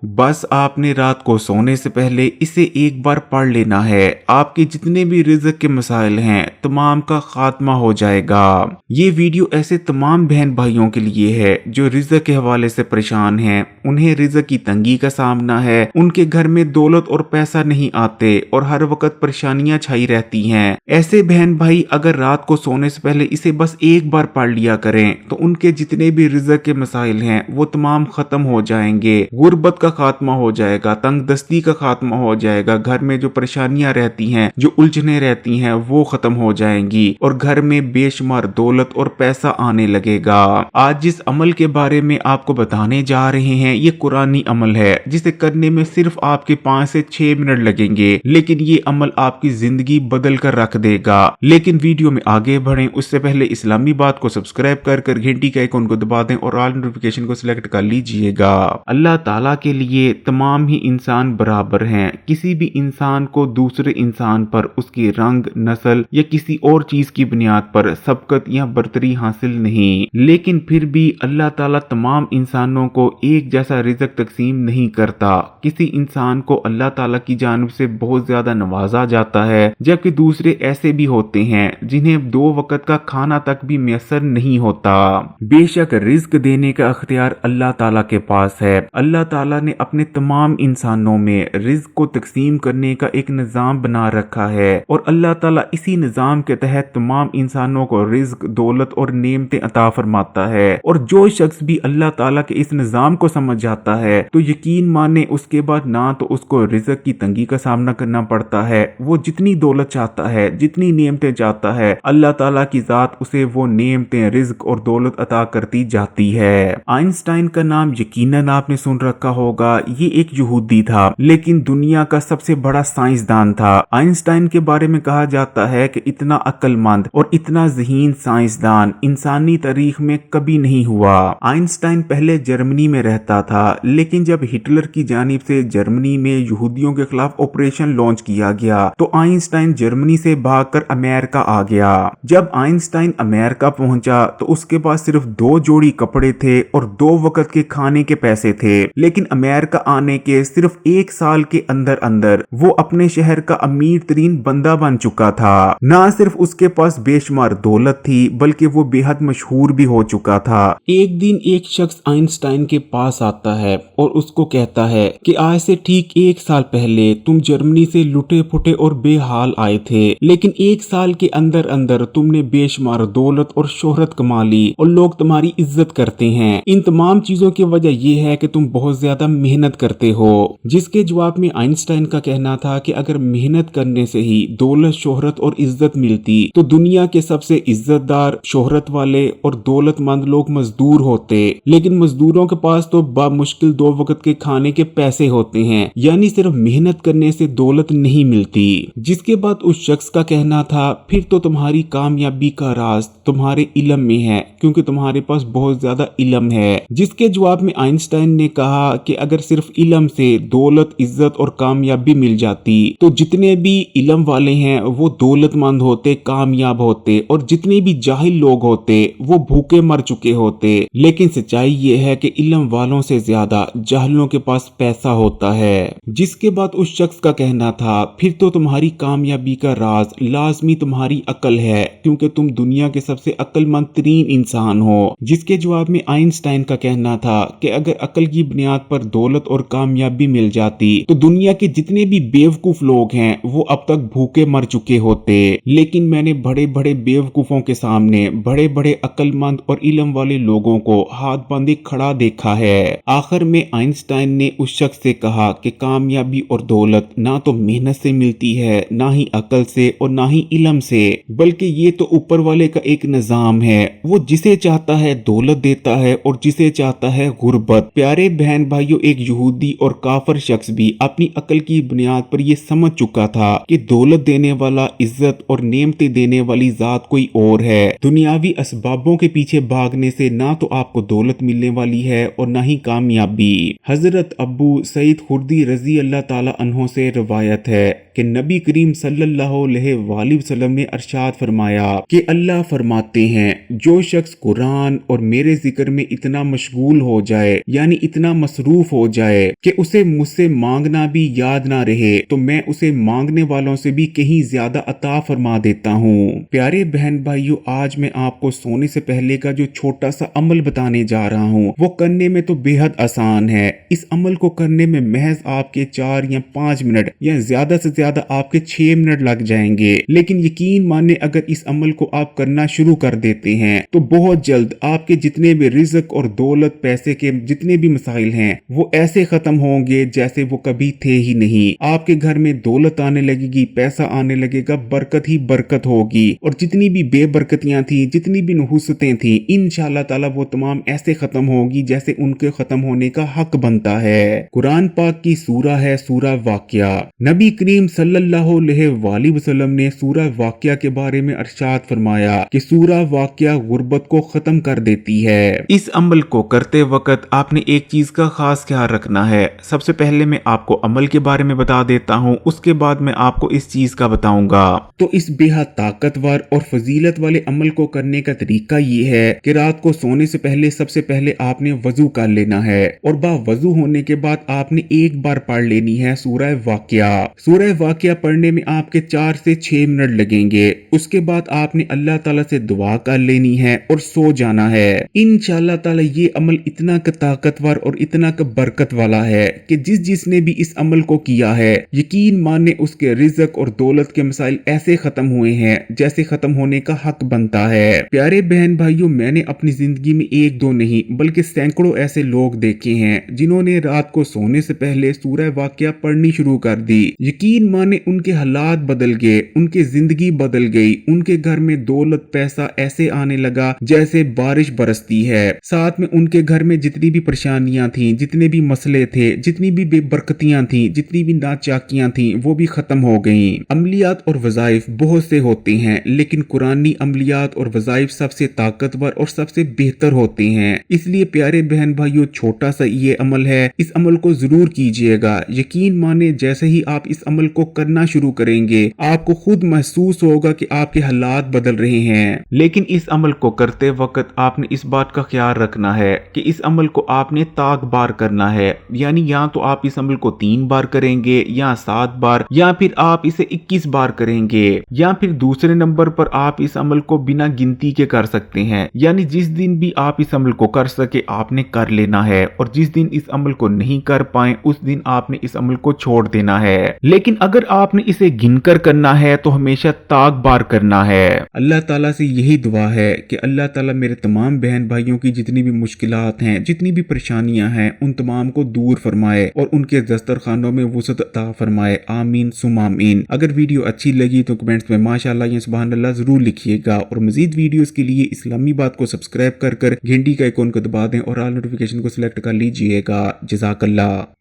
बस आपने रात को सोने से पहले इसे एक बार पढ़ लेना है। आपके जितने भी रिज़्क के मसाइल हैं तमाम का खात्मा हो जाएगा। ये वीडियो ऐसे तमाम बहन भाइयों के लिए है जो रिज़्क के हवाले से परेशान हैं, उन्हें रिज़्क की तंगी का सामना है, उनके घर में दौलत और पैसा नहीं आते और हर वक्त परेशानियां छाई रहती हैं। ऐसे बहन भाई अगर रात को सोने से पहले इसे बस एक बार पढ़ लिया करें तो उनके जितने भी रिज़्क के मसाइल हैं वो तमाम खत्म हो जाएंगे। गुर्बत का खात्मा हो जाएगा, तंगदस्ती का खात्मा हो जाएगा, घर में जो परेशानियां रहती हैं, जो उलझने रहती हैं वो खत्म हो जाएंगी और घर में बेशुमार दौलत और पैसा आने लगेगा। आज जिस अमल के बारे में आपको बताने जा रहे हैं ये कुरानी अमल है जिसे करने में सिर्फ आपके 5 से 6 मिनट लगेंगे, लेकिन ये अमल आपकी जिंदगी बदल कर रख देगा। लेकिन वीडियो में आगे बढ़ें उससे पहले इस्लामी बात को सब्सक्राइब कर घंटी के आइकन को दबा दें और ऑल नोटिफिकेशन को सिलेक्ट कर लीजिएगा। अल्लाह ताला के लिए तमाम ही इंसान बराबर हैं। किसी भी इंसान को दूसरे इंसान पर उसके रंग, नस्ल या किसी और चीज की बुनियाद पर सबकत या बरतरी हासिल नहीं, लेकिन फिर भी अल्लाह ताला तमाम इंसानों को एक जैसा रिज़्क तकसीम नहीं करता। किसी इंसान को अल्लाह ताला की जानिब से बहुत ज्यादा नवाजा जाता है, जबकि दूसरे ऐसे भी होते हैं जिन्हें 2 वक्त का खाना तक भी मैसर नहीं होता। बेशक रिज़्क देने का अख्तियार अल्लाह ताला के पास है। अल्लाह ताला ने अपने तमाम इंसानों में रिज़्क को तकसीम करने का एक निज़ाम बना रखा है और अल्लाह ताला इसी निज़ाम के तहत तमाम इंसानों को रिज़्क, दौलत और नेमतें अता फरमाता है। और जो शख्स भी अल्लाह ताला के इस निज़ाम को समझ जाता है तो यकीन माने उसके बाद ना तो उसको रिज़्क की तंगी का सामना करना पड़ता है, वो जितनी दौलत चाहता है, जितनी नेमतें चाहता है, अल्लाह ताला की जात उसे वो नेमतें, रिज़्क और दौलत अता करती जाती है। आइंस्टाइन का नाम यकीनन आपने सुन रखा होगा। ये एक यहूदी था लेकिन दुनिया का सबसे बड़ा साइंसदान था। आइंस्टाइन के बारे में कहा जाता है कि इतना अक्लमंद और इतना ज़हीन साइंसदान इंसानी तारीख में कभी नहीं हुआ। आइंस्टाइन पहले जर्मनी में रहता था, लेकिन जब हिटलर की जानिब से जर्मनी में यहूदियों के खिलाफ ऑपरेशन लॉन्च किया गया तो आइंस्टाइन जर्मनी से भागकर अमेरिका आ गया। जब आइंस्टाइन अमेरिका पहुंचा तो उसके पास सिर्फ 2 जोड़ी कपड़े थे और 2 वक्त के खाने के पैसे थे, लेकिन अमेरिका आने के सिर्फ 1 साल के अंदर अंदर वो अपने शहर का अमीर तरीन बंदा बन चुका था। ना सिर्फ उसके पास बेशुमार दौलत थी बल्कि वो बेहद मशहूर भी हो चुका था। एक दिन एक शख्स आइंस्टाइन के पास आता है और उसको कहता है कि आज से ठीक 1 साल पहले तुम जर्मनी से लुटे फुटे और बेहाल आए थे, लेकिन 1 साल के अंदर अंदर तुमने बेशुमार दौलत और शोहरत कमा ली और लोग तुम्हारी इज्जत करते हैं। इन तमाम चीजों की वजह यह है कि तुम बहुत ज्यादा मेहनत करते हो। जिसके जवाब में आइंस्टाइन का कहना था कि अगर मेहनत करने से ही दौलत, शोहरत और इज्जत मिलती तो दुनिया के सबसे इज्जतदार, शोहरत वाले और दौलतमंद लोग मजदूर होते, लेकिन मजदूरों के पास तो बामुश्किल 2 वक्त के खाने के पैसे होते हैं, यानी सिर्फ मेहनत करने से दौलत नहीं मिलती। जिसके बाद उस शख्स का कहना था फिर तो तुम्हारी कामयाबी का राज तुम्हारे इल्म में है, क्योंकि तुम्हारे पास बहुत ज्यादा इल्म है। जिसके जवाब में आइंस्टाइन ने कहा कि अगर सिर्फ इल्म से दौलत, इज्जत और कामयाबी मिल जाती तो जितने भी इल्म वाले हैं वो दौलतमंद होते, कामयाब होते, और जितने भी जाहिल लोग होते वो भूखे मर चुके होते। लेकिन सच्चाई ये है कि इल्म वालों से ज्यादा जाहिलों के पास पैसा होता है। जिसके बाद उस शख्स का कहना था फिर तो तुम्हारी कामयाबी का राज लाजमी तुम्हारी अकल है, क्योंकि तुम दुनिया के सबसे अक्लमंद तरीन इंसान हो। जिसके जवाब में आइंस्टाइन का कहना था कि अगर अकल की बुनियाद पर दौलत और कामयाबी मिल जाती तो दुनिया के जितने भी बेवकूफ लोग हैं वो अब तक भूखे मर चुके होते। लेकिन मैंने बड़े बड़े बेवकूफों के सामने बड़े बड़े अक्लमंद और इल्म वाले लोगों को हाथ बांधे खड़ा देखा है। आखिर में आइंस्टाइन ने उस शख्स से कहा कि कामयाबी और दौलत ना तो मेहनत से मिलती है, ना ही अकल से और ना ही इल्म से, बल्कि ये तो ऊपर वाले का एक निजाम है। वो जिसे चाहता है दौलत देता है और जिसे चाहता है गुर्बत। प्यारे बहन भाइयों, एक यहूदी और काफर शख्स भी अपनी अकल की बुनियाद पर यह समझ चुका था कि दौलत देने वाला, इज्जत और नेमतें देने वाली जात कोई और है। दुनियावी असबाबों के पीछे भागने से ना तो आपको दौलत मिलने वाली है और ना ही कामयाबी। हजरत अबू सईद खुर्दी रजी अल्लाह ताला अन्हो से रवायत है कि नबी करीम सल्लल्लाहु अलैहि वसल्लम ने अरशाद फरमाया कि अल्लाह फरमाते हैं जो शख्स कुरान और मेरे जिक्र में इतना मशगूल हो जाए, यानी इतना मसरूफ मारूफ हो जाए कि उसे मुझसे मांगना भी याद ना रहे, तो मैं उसे मांगने वालों से भी कहीं ज्यादा अता फरमा देता हूँ। प्यारे बहन भाइयों, आज मैं आपको सोने से पहले का जो छोटा सा अमल बताने जा रहा हूँ, वो करने में तो बेहद आसान है। इस अमल को करने में महज आपके 4 या 5 मिनट या ज्यादा से ज्यादा आपके 6 मिनट लग जाएंगे। लेकिन यकीन माने, अगर इस अमल को आप करना शुरू कर देते हैं तो बहुत जल्द आपके जितने भी रिज़्क और दौलत, पैसे के जितने भी मसाइल हैं, वो ऐसे खत्म होंगे जैसे वो कभी थे ही नहीं। आपके घर में दौलत आने लगेगी, पैसा आने लगेगा, बरकत ही बरकत होगी, और जितनी भी बेबरकतियां थी, जितनी भी नुहुसतें थी, इंशाअल्लाह ताला वो तमाम ऐसे खत्म होगी जैसे उनके खत्म होने का हक बनता है। कुरान पाक की सूरा है सूरा वाक़िया। नबी करीम सल्लल्लाहु अलैहि वसल्लम ने सूरा वाक़िया के बारे में इरशाद फरमाया कि सूरा वाक़िया गुर्बत को खत्म कर देती है। इस अमल को करते वक्त आपने एक चीज का खास ख्याल रखना है। सबसे पहले मैं आपको अमल के बारे में बता देता हूँ, उसके बाद मैं आपको इस चीज का बताऊंगा। तो इस बेहद ताकतवर और फजीलत वाले अमल को करने का तरीका ये है कि रात को सोने से पहले सबसे पहले आपने वजू कर लेना है, और बावजू होने के बाद आपने एक बार पढ़ लेनी है सूरह वाक़िया। सूरह वाक़िया पढ़ने में आपके 4 से 6 मिनट लगेंगे। उसके बाद आपने अल्लाह ताला से दुआ कर लेनी है और सो जाना है। इंशाअल्लाह ताला ये अमल इतना ताकतवर और इतना बरकत वाला है कि जिसने भी इस अमल को किया है, यकीन माने उसके रिज़्क और दौलत के मसाइल ऐसे खत्म हुए हैं जैसे खत्म होने का हक बनता है। प्यारे बहन भाइयों, मैंने अपनी जिंदगी में एक दो नहीं बल्कि सैकड़ों ऐसे लोग देखे हैं जिन्होंने रात को सोने से पहले सूरह वाक़िया पढ़नी शुरू कर दी। यकीन माने उनके हालात बदल गए, उनकी जिंदगी बदल गई, उनके घर में दौलत पैसा ऐसे आने लगा जैसे बारिश बरसती है। साथ में उनके घर में जितनी भी परेशानियां थी, जितने भी मसले थे, जितनी भी बेबरकतियां थी, जितनी भी नाचाकियां थी, वो भी खत्म हो गईं। अमलियात और वज़ाइफ बहुत से होते हैं, लेकिन कुरानी अमलियात और वज़ाइफ सबसे ताकतवर और सबसे बेहतर होते हैं। इसलिए प्यारे बहन भाइयों, छोटा सा ये अमल है, इस अमल को जरूर कीजिएगा। यकीन माने जैसे ही आप इस अमल को करना शुरू करेंगे, आपको खुद महसूस होगा कि आपके हालात बदल रहे हैं। लेकिन इस अमल को करते वक्त आपने इस बात का ख्याल रखना है कि इस अमल को आपने ताक बार करना है, यानी या तो आप इस अमल को 3 बार करेंगे या 7 बार, या फिर आप इसे 21 बार करेंगे, या फिर दूसरे नंबर पर आप इस अमल को बिना गिनती के कर सकते हैं। यानी जिस दिन भी आप इस अमल को कर सके आपने कर लेना है, और जिस दिन इस अमल को नहीं कर पाए उस दिन आपने इस अमल को छोड़ देना है। लेकिन अगर आपने इसे गिनकर करना है तो हमेशा ताक बार करना है। अल्लाह ताला से यही दुआ है कि अल्लाह ताला मेरे तमाम बहन भाइयों की जितनी भी मुश्किलात हैं, जितनी भी परेशानियां हैं, उन तमाम को दूर फरमाए और उनके दस्तरखानों में वुसअत अता फरमाए। आमीन सुम आमीन। अगर वीडियो अच्छी लगी तो कमेंट्स में माशाअल्लाह या सुभान अल्लाह जरूर लिखिएगा, और मजीद वीडियोस के लिए इस्लामी बात को सब्सक्राइब कर घंटी का आइकॉन को दबा दें और ऑल नोटिफिकेशन को सिलेक्ट कर लीजिएगा। जज़ाकल्लाह।